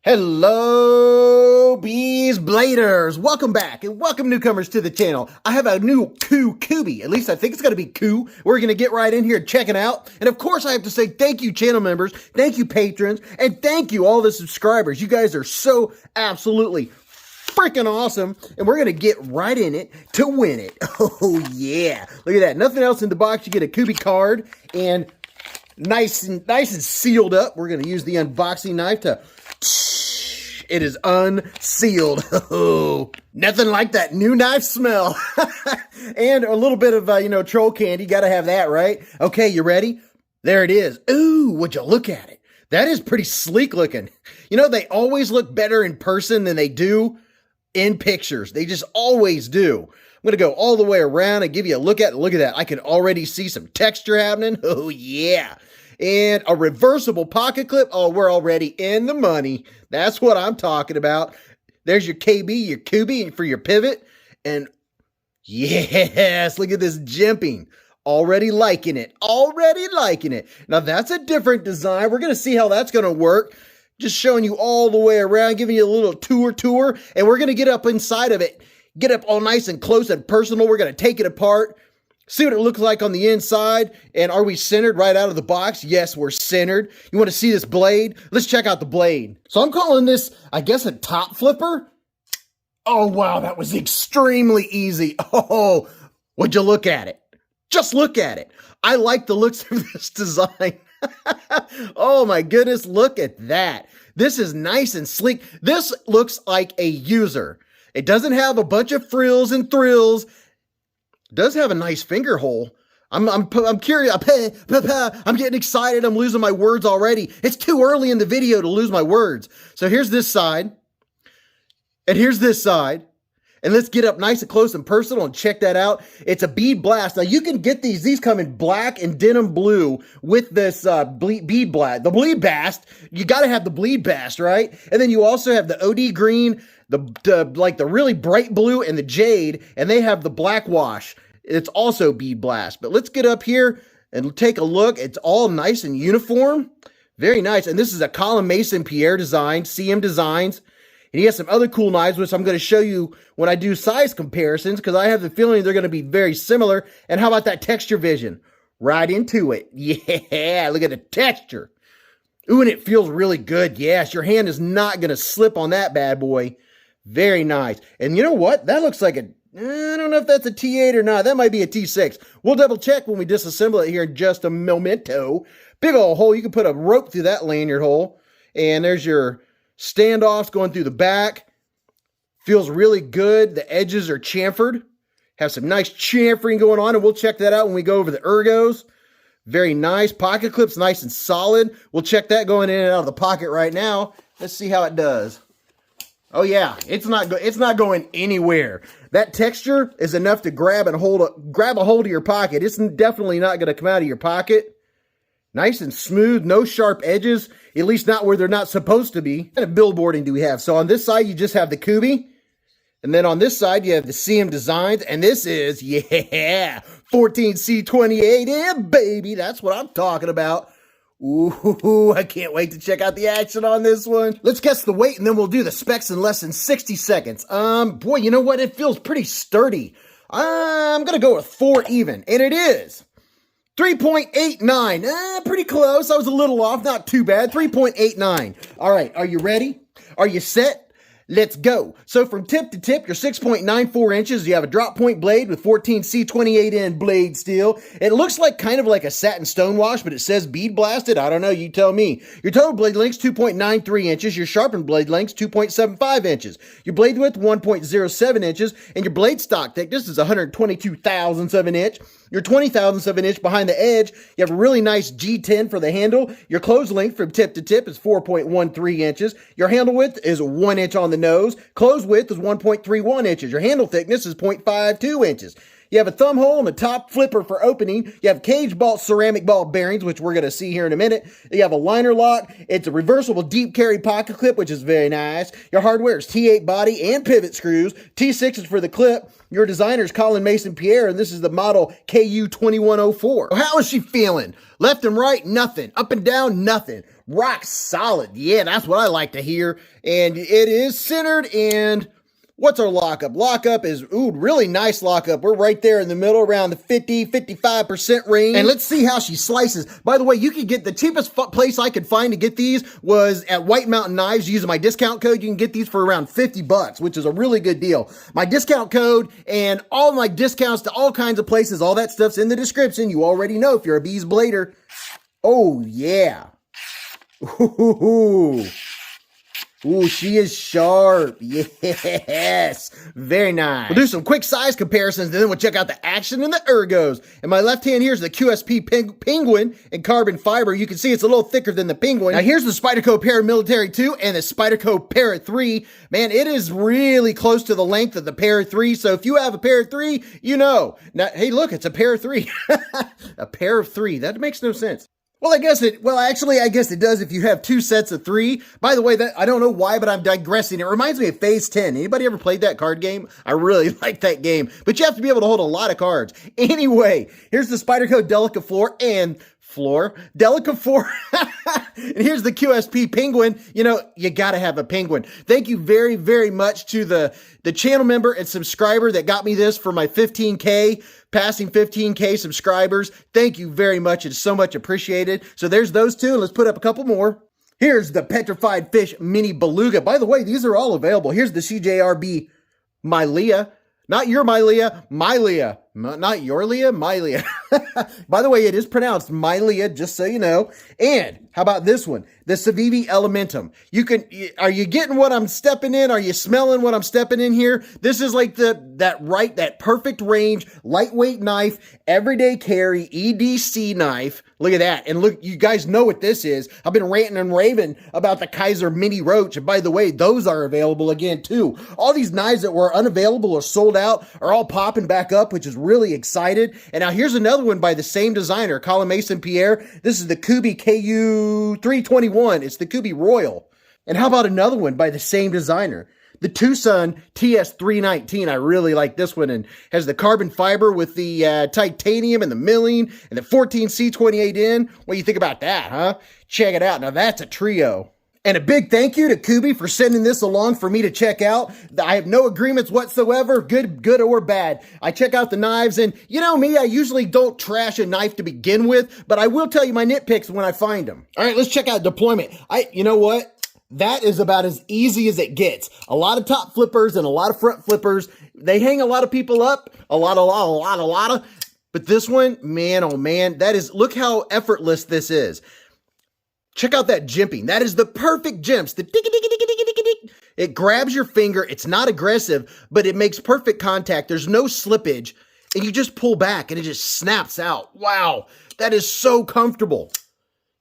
Hello, Beez Bladers. Welcome back and welcome newcomers to the channel. I have a new Kubey. At least I think it's going to be Ku. We're going to get right in here and check it out. And of course, I have to say thank you, channel members. Thank you, patrons. And thank you, all the subscribers. You guys are so absolutely freaking awesome. And we're going to get right in it to win it. Oh, yeah. Look at that. Nothing else in the box. You get a Kubey card and nice and sealed up. We're going to use the unboxing knife to... It is unsealed. Oh, nothing like that new knife smell. And a little bit of, troll candy. Got to have that, right? Okay, you ready? There it is. Ooh, would you look at it? That is pretty sleek looking. You know, they always look better in person than they do in pictures. They just always do. I'm going to go all the way around and give you a look at it. Look at that. I can already see some texture happening. Oh, yeah. And a reversible pocket clip. Oh, we're already in the money. That's what I'm talking about. There's your KB, your Kubey for your pivot. And yes, look at this jimping. Already liking it. Already liking it. Now that's a different design. We're going to see how that's going to work. Just showing you all the way around, giving you a little tour. And we're going to get up inside of it. Get up all nice and close and personal. We're going to take it apart. See what it looks like on the inside. And are we centered right out of the box? Yes, we're centered. You want to see this blade? Let's check out the blade. So I'm calling this, I guess, a top flipper. Oh, wow, that was extremely easy. Oh, would you look at it? Just look at it. I like the looks of this design. Oh, my goodness, look at that. This is nice and sleek. This looks like a user. It doesn't have a bunch of frills and thrills. Does have a nice finger hole. I'm curious. I'm getting excited. I'm losing my words already. It's too early in the video to lose my words. So here's this side. And here's this side. And let's get up nice and close and personal and check that out. It's a bead blast. Now you can get these. These come in black and denim blue with this bead blast. The bleed bast. You got to have the bleed bast, right? And then you also have the OD green, the really bright blue and the jade, and they have the black wash. It's also bead blast. But let's get up here and take a look. It's all nice and uniform. Very nice. And this is a Colin Mason Pierre design, CM Designs. And he has some other cool knives, which I'm going to show you when I do size comparisons, because I have the feeling they're going to be very similar. And how about that texture vision? Right into it. Yeah, look at the texture. Ooh, and it feels really good. Yes, your hand is not going to slip on that bad boy. Very nice. And you know what? That looks like I don't know if that's a T8 or not. That might be a T6. We'll double check when we disassemble it here in just a momento. Big old hole. You can put a rope through that lanyard hole. And there's your standoffs going through the back. Feels really good. The edges are chamfered. Have some nice chamfering going on. And we'll check that out when we go over the ergos. Very nice. Pocket clips nice and solid. We'll check that going in and out of the pocket right now. Let's see how it does. Oh yeah, it's not going anywhere. That texture is enough to grab a hold of your pocket. It's definitely not going to come out of your pocket. Nice and smooth, no sharp edges, at least not where they're not supposed to be. What kind of billboarding do we have? So on this side, you just have the Kubey. And then on this side, you have the CM Designs. And this is, yeah, 14C28. Yeah, baby, that's what I'm talking about. Ooh, I can't wait to check out the action on this one. Let's guess the weight and then we'll do the specs in less than 60 seconds. Boy, you know what? It feels pretty sturdy. I'm going to go with 4 even, and it is 3.89. Pretty close. I was a little off. Not too bad. 3.89. All right. Are you ready? Are you set? Let's go. So from tip to tip, you're 6.94 inches. You have a drop point blade with 14C28N blade steel. It looks like kind of like a satin stonewash, but it says bead blasted. I don't know. You tell me. Your total blade length's 2.93 inches. Your sharpened blade length's 2.75 inches. Your blade width, 1.07 inches. And your blade stock thickness is 122 thousandths of an inch. Your 20 thousandths of an inch behind the edge. You have a really nice G10 for the handle. Your close length from tip to tip is 4.13 inches. Your handle width is 1 inch on the nose. Close width is 1.31 inches. Your handle thickness is 0.52 inches. You have a thumb hole and a top flipper for opening. You have cage ball ceramic ball bearings, which we're going to see here in a minute. You have a liner lock. It's a reversible deep carry pocket clip, which is very nice. Your hardware is T8 body and pivot screws. T6 is for the clip. Your designer is Colin Mason Pierre, and this is the model KU2104. How is she feeling? Left and right, nothing. Up and down, nothing. Rock solid. Yeah, that's what I like to hear. And it is centered. And what's our lockup? Lockup is, ooh, really nice lockup. We're right there in the middle, around the 50-55% range. And let's see how she slices. By the way, you could get the cheapest place I could find to get these was at White Mountain Knives. Using my discount code, you can get these for around $50, which is a really good deal. My discount code and all my discounts to all kinds of places, all that stuff's in the description. You already know if you're a Beez Blader. Oh, yeah. Ooh. Ooh, she is sharp. Yes. Very nice. We'll do some quick size comparisons, and then we'll check out the action and the ergos. In my left hand, here's the QSP Penguin in carbon fiber. You can see it's a little thicker than the Penguin. Now, here's the Spyderco Paramilitary 2 and the Spyderco Para 3. Man, it is really close to the length of the Para 3, so if you have a Para 3, you know. Now, hey, look, it's a Para 3. A pair of 3. That makes no sense. Well, I guess it does if you have two sets of 3. By the way, that I don't know why, but I'm digressing. It reminds me of Phase 10. Anybody ever played that card game? I really like that game, but you have to be able to hold a lot of cards. Anyway, here's the Spyderco Delica Delica 4. And here's the QSP Penguin. You know, you gotta have a Penguin. Thank you very, very much to the channel member and subscriber that got me this for my 15K, passing 15K subscribers. Thank you very much. It's so much appreciated. So there's those two. And let's put up a couple more. Here's the Petrified Fish Mini Beluga. By the way, these are all available. Here's the CJRB Mylea. Not your Mylea, Mylea. Not your Leah, Mylea. By the way, it is pronounced Mylea, just so you know. And how about this one? The Civivi Elementum. Are you getting what I'm stepping in? Are you smelling what I'm stepping in here? This is like that perfect range, lightweight knife, everyday carry, EDC knife. Look at that. And look, you guys know what this is. I've been ranting and raving about the KIZER Mini Roach. And by the way, those are available again too. All these knives that were unavailable or sold out are all popping back up, which is really excited. And now here's another one by the same designer, Colin Mason Pierre. This is the Kubey KU321. It's the Kubey Royal. And how about another one by the same designer? The Tucson TS319. I really like this one, and has the carbon fiber with the titanium and the milling and the 14C28N. What do you think about that, huh? Check it out. Now that's a trio. And a big thank you to Kubey for sending this along for me to check out. I have no agreements whatsoever, good or bad. I check out the knives, and you know me, I usually don't trash a knife to begin with, but I will tell you my nitpicks when I find them. All right, let's check out deployment. You know what? That is about as easy as it gets. A lot of top flippers and a lot of front flippers, they hang a lot of people up. A lot of. But this one, man, oh man, look how effortless this is. Check out that jimping. That is the perfect jimps. The tick-a-tick-a-tick-a-tick-a-tick. It grabs your finger. It's not aggressive, but it makes perfect contact. There's no slippage, and you just pull back, and it just snaps out. Wow, that is so comfortable.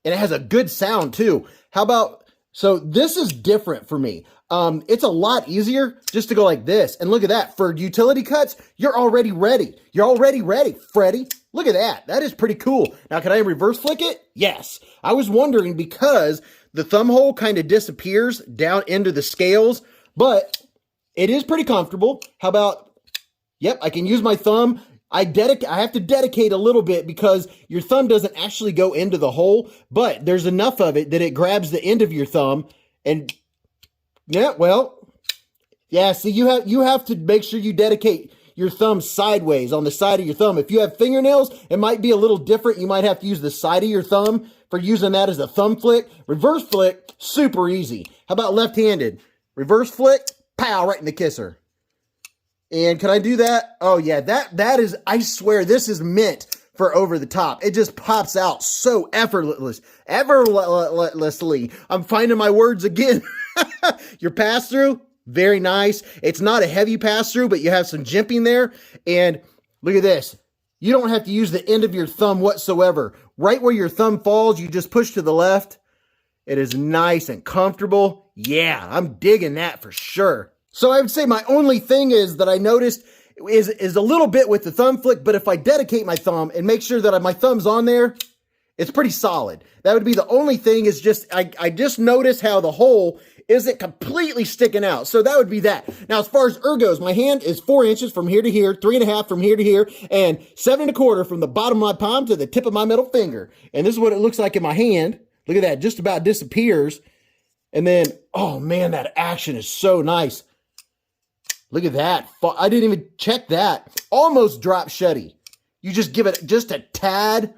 And it has a good sound, too. How about... So this is different for me. It's a lot easier just to go like this. And look at that. For utility cuts, you're already ready. You're already ready, Freddy. Look at that. That is pretty cool. Now, can I reverse flick it? Yes. I was wondering because the thumb hole kind of disappears down into the scales, but it is pretty comfortable. How about, yep, I can use my thumb. I have to dedicate a little bit because your thumb doesn't actually go into the hole, but there's enough of it that it grabs the end of your thumb. And yeah, well, yeah, see, you have to make sure you dedicate your thumb sideways on the side of your thumb. If you have fingernails, it might be a little different. You might have to use the side of your thumb for using that as a thumb flick. Reverse flick, super easy. How about left-handed? Reverse flick, pow, right in the kisser. And can I do that? Oh yeah, that is, I swear, this is meant for over the top. It just pops out so effortlessly. I'm finding my words again. Your pass-through, very nice. It's not a heavy pass-through, but you have some jimping there. And look at this. You don't have to use the end of your thumb whatsoever. Right where your thumb falls, you just push to the left. It is nice and comfortable. Yeah, I'm digging that for sure. So I would say my only thing is that I noticed is a little bit with the thumb flick, but if I dedicate my thumb and make sure that my thumb's on there, it's pretty solid. That would be the only thing is just, I just noticed how the hole isn't completely sticking out. So that would be that. Now, as far as goes, my hand is 4 inches from here to here, 3.5 from here to here, and 7.25 from the bottom of my palm to the tip of my middle finger. And this is what it looks like in my hand. Look at that, just about disappears. And then, oh man, that action is so nice. Look at that. I didn't even check that. Almost drop shutty. You just give it just a tad,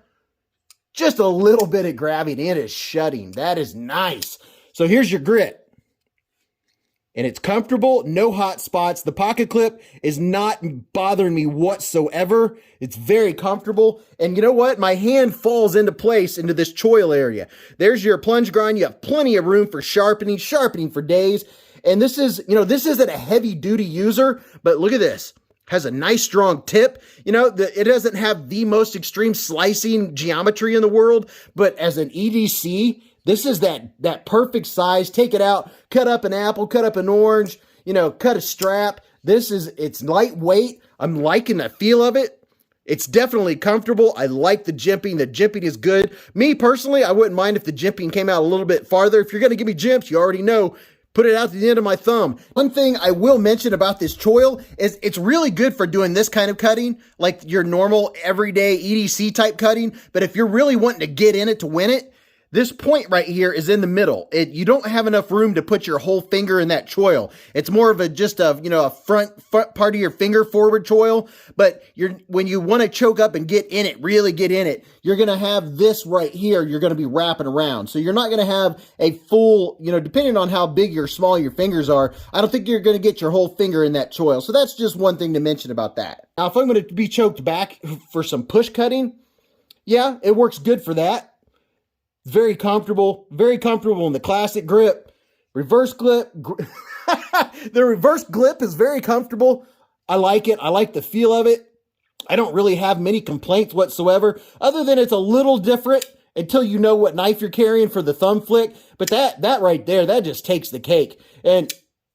just a little bit of grabbing, and it is shutting. That is nice. So here's your grit. And it's comfortable, no hot spots. The pocket clip is not bothering me whatsoever. It's very comfortable. And you know what? My hand falls into place into this choil area. There's your plunge grind. You have plenty of room for sharpening for days. And this is, this isn't a heavy duty user, but look at this. Has a nice strong tip. It doesn't have the most extreme slicing geometry in the world, but as an EDC, this is that perfect size. Take it out, cut up an apple, cut up an orange, cut a strap. It's lightweight. I'm liking the feel of it. It's definitely comfortable. I like the jimping. The jimping is good. Me personally, I wouldn't mind if the jimping came out a little bit farther. If you're going to give me jimps, you already know, put it out to the end of my thumb. One thing I will mention about this choil is it's really good for doing this kind of cutting, like your normal everyday EDC type cutting. But if you're really wanting to get in it to win it, this point right here is in the middle. You don't have enough room to put your whole finger in that choil. It's more of a front part of your finger forward choil. But when you want to choke up and get in it, really get in it, you're going to have this right here. You're going to be wrapping around. So you're not going to have a full, depending on how big or small your fingers are, I don't think you're going to get your whole finger in that choil. So that's just one thing to mention about that. Now, if I'm going to be choked back for some push cutting, yeah, it works good for that. Very comfortable in the classic grip. Reverse grip. The reverse grip is very comfortable. I like it. I like the feel of it. I don't really have many complaints whatsoever, other than it's a little different until you know what knife you're carrying for the thumb flick. But that right there, that just takes the cake. And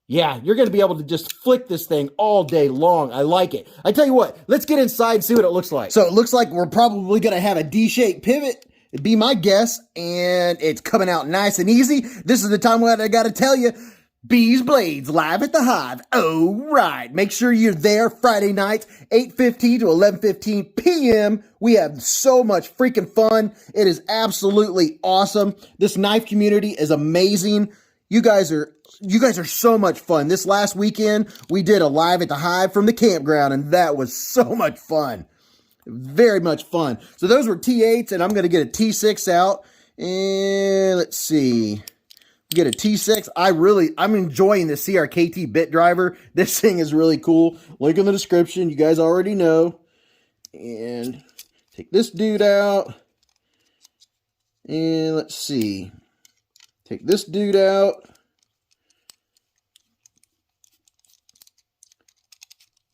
yeah, you're going to be able to just flick this thing all day long. I like it. I tell you what, let's get inside and see what it looks like. So it looks like we're probably going to have a D-shaped pivot. It'd be my guess, and it's coming out nice and easy. This is the time when I got to tell you, Beez Blades live at the Hive. Oh, right. Make sure you're there Friday nights, 8:15 to 11:15 p.m. We have so much freaking fun. It is absolutely awesome. This knife community is amazing. You guys are so much fun. This last weekend, we did a live at the Hive from the campground, and that was so much fun. Very much fun. So those were T8s, and I'm going to get a T6 out. And let's see. Get a T6. I'm enjoying the CRKT bit driver. This thing is really cool. Link in the description. You guys already know. And take this dude out. And let's see. Take this dude out.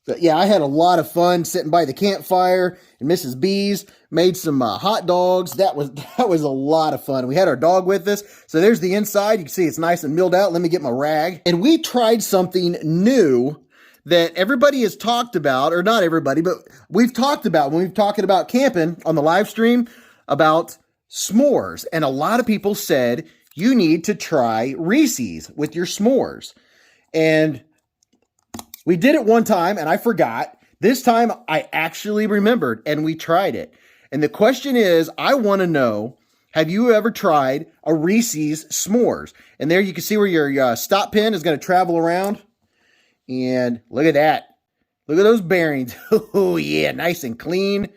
But yeah, I had a lot of fun sitting by the campfire, and Mrs. Beez made some hot dogs. That was a lot of fun. We had our dog with us. So there's the inside. You can see it's nice and milled out. Let me get my rag. And we tried something new that everybody has talked about, or not everybody, but we've talked about when we've talking about camping on the live stream about s'mores. And a lot of people said you need to try Reese's with your s'mores. And we did it one time, and I forgot. This time, I actually remembered, and we tried it. And the question is, I want to know, have you ever tried a Reese's s'mores? And there you can see where your stop pin is going to travel around. And look at that. Look at those bearings. Oh, yeah, nice and clean.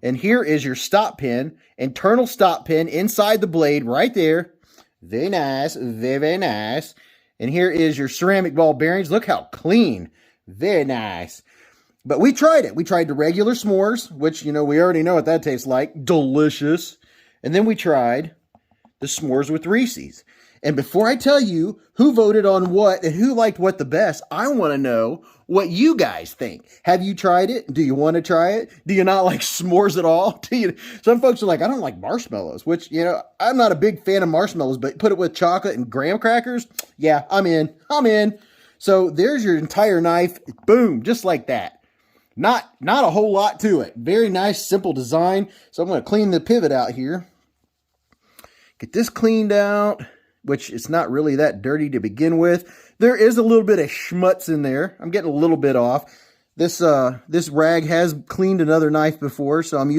And here is your stop pin, internal stop pin inside the blade right there. Very nice, very, very nice. And here is your ceramic ball bearings. Look how clean. Very nice. But we tried it. We tried the regular s'mores, which, we already know what that tastes like. Delicious. And then we tried the s'mores with Reese's. And before I tell you who voted on what and who liked what the best, I want to know what you guys think. Have you tried it? Do you want to try it? Do you not like s'mores at all? Some folks are like, I don't like marshmallows, which, I'm not a big fan of marshmallows, but put it with chocolate and graham crackers. Yeah, I'm in. So there's your entire knife. Boom, just like that. Not a whole lot to it. Very nice, simple design. So I'm going to clean the pivot out here. Get this cleaned out, which it's not really that dirty to begin with. There is a little bit of schmutz in there. I'm getting a little bit off. This rag has cleaned another knife before, so I'm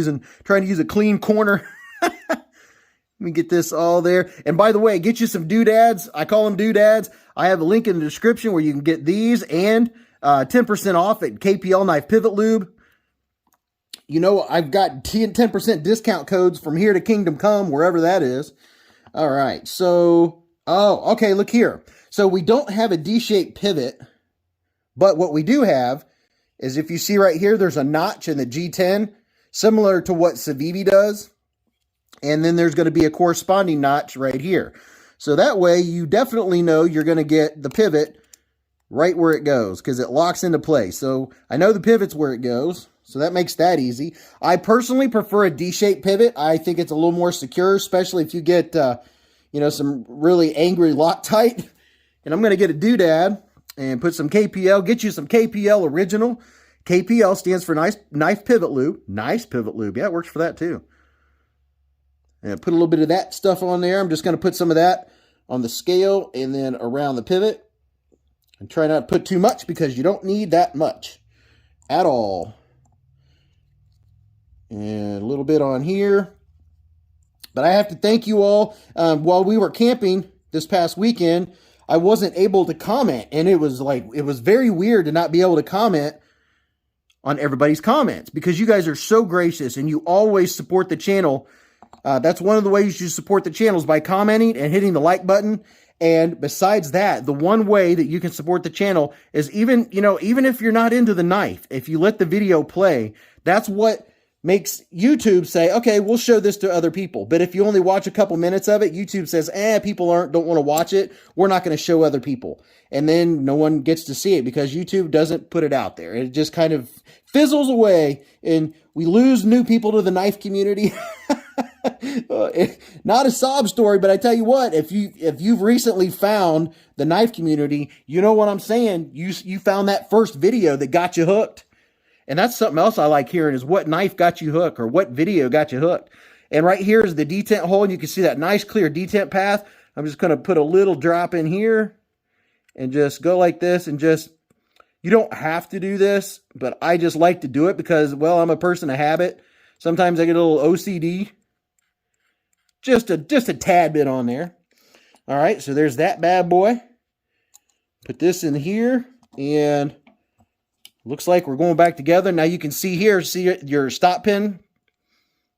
trying to use a clean corner. Let me get this all there. And by the way, get you some doodads. I call them doodads. I have a link in the description where you can get these and 10% off at KPL Knife Pivot Lube. You know, I've got 10% discount codes from here to Kingdom Come, wherever that is. All right, so, oh, okay, look here. So we don't have a D-shaped pivot, but what we do have is, if you see right here, there's a notch in the G10, similar to what Civivi does. And then there's going to be a corresponding notch right here. So that way you definitely know you're going to get the pivot right where it goes, because it locks into place. So I know the pivot's where it goes, so that makes that easy. I personally prefer a D-shaped pivot. I think it's a little more secure, especially if you get, you know, some really angry Loctite. And I'm going to get a doodad and put some KPL, get you some KPL original. KPL stands for Knife Pivot Lube. Nice Pivot Lube. Yeah, it works for that too. And put a little bit of that stuff on there. I'm just going to put some of that on the scale and then around the pivot. And try not to put too much, because you don't need that much at all. And a little bit on here. But I have to thank you all. While we were camping this past weekend, I wasn't able to comment. And it was very weird to not be able to comment on everybody's comments, because you guys are so gracious and you always support the channel. That's one of the ways you support the channel, is by commenting and hitting the like button. And besides that, the one way that you can support the channel is even if you're not into the knife, if you let the video play, that's what makes YouTube say, okay, we'll show this to other people. But if you only watch a couple minutes of it, YouTube says, people don't want to watch it. We're not going to show other people. And then no one gets to see it, because YouTube doesn't put it out there. It just kind of fizzles away, and we lose new people to the knife community. Not a sob story, but I tell you what, if you've recently found the knife community, you know what I'm saying. You found that first video that got you hooked. And that's something else I like hearing, is what knife got you hooked, or what video got you hooked. And right here is the detent hole, and you can see that nice clear detent path. I'm just going to put a little drop in here and just go like this, and just, you don't have to do this, but I just like to do it because, well, I'm a person of habit. Sometimes I get a little OCD. Just a tad bit on there. All right, so there's that bad boy. Put this in here, and looks like we're going back together. Now you can see here, see your stop pin.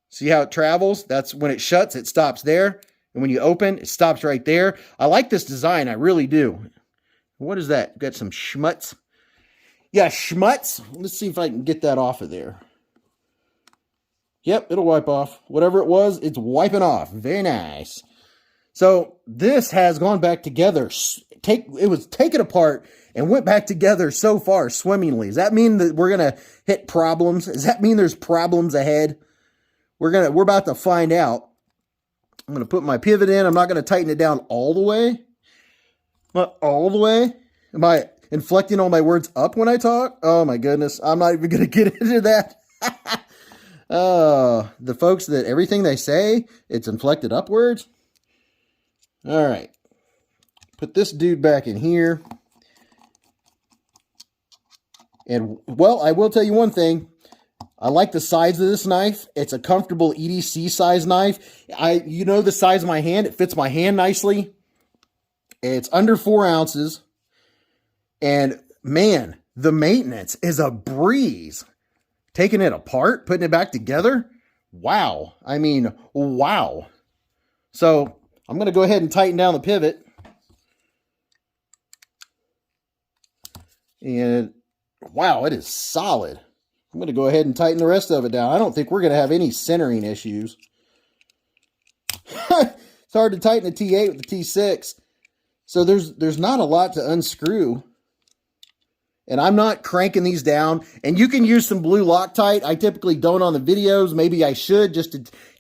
See how it travels? That's when it shuts, it stops there. And when you open, it stops right there. I like this design, I really do. What is that? Got some schmutz? Yeah, schmutz. Let's see if I can get that off of there. Yep, it'll wipe off. Whatever it was, it's wiping off. Very nice. So this has gone back together. It was taken apart and went back together so far swimmingly. Does that mean that we're going to hit problems? Does that mean there's problems ahead? We're about to find out. I'm going to put my pivot in. I'm not going to tighten it down all the way. Not all the way. Am I inflecting all my words up when I talk? Oh my goodness. I'm not even going to get into that. The folks that everything they say, it's inflected upwards. All right. Put this dude back in here. And, well, I will tell you one thing. I like the size of this knife. It's a comfortable EDC size knife. You know the size of my hand. It fits my hand nicely. It's under 4 ounces. And, man, the maintenance is a breeze. Taking it apart, putting it back together. Wow. I mean, wow. So, I'm going to go ahead and tighten down the pivot. And, wow, it is solid. I'm going to go ahead and tighten the rest of it down. I don't think we're going to have any centering issues. It's hard to tighten a T8 with the T6. So there's not a lot to unscrew. and I'm not cranking these down. And you can use some blue Loctite. I typically don't on the videos. Maybe I should just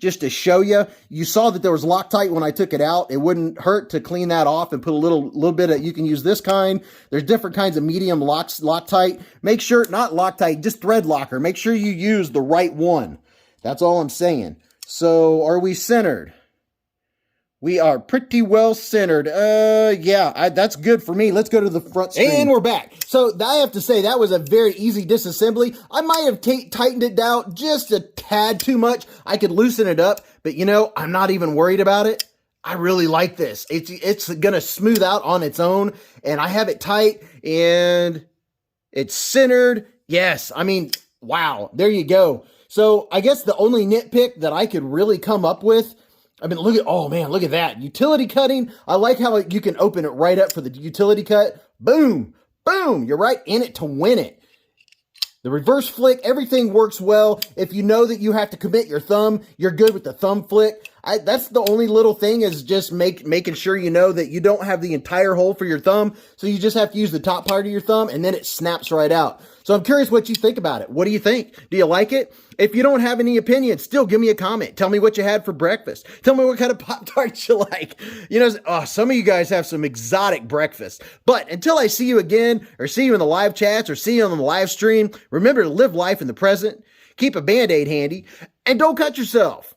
to show you. You saw that there was Loctite when I took it out. It wouldn't hurt to clean that off and put a little bit of, you can use this kind. There's different kinds of medium Loctite. Make sure, not Loctite, just thread locker. Make sure you use the right one. That's all I'm saying. So are we centered? We are pretty well centered. Yeah, that's good for me. Let's go to the front screen. And we're back. So I have to say, that was a very easy disassembly. I might have tightened it down just a tad too much. I could loosen it up, but you know, I'm not even worried about it. I really like this. It's gonna smooth out on its own, and I have it tight, and it's centered. Yes, I mean, wow, there you go. So I guess the only nitpick that I could really come up with, I mean, look at, oh man, look at that. Utility cutting. I like how you can open it right up for the utility cut. Boom, boom. You're right in it to win it. The reverse flick, everything works well. If you know that you have to commit your thumb, you're good with the thumb flick. That's the only little thing, is just making sure you know that you don't have the entire hole for your thumb. So you just have to use the top part of your thumb, and then it snaps right out. So I'm curious what you think about it. What do you think? Do you like it? If you don't have any opinions, still give me a comment. Tell me what you had for breakfast. Tell me what kind of Pop-Tarts you like. You know, some of you guys have some exotic breakfast. But until I see you again, or see you in the live chats, or see you on the live stream, remember to live life in the present, keep a Band-Aid handy, and don't cut yourself.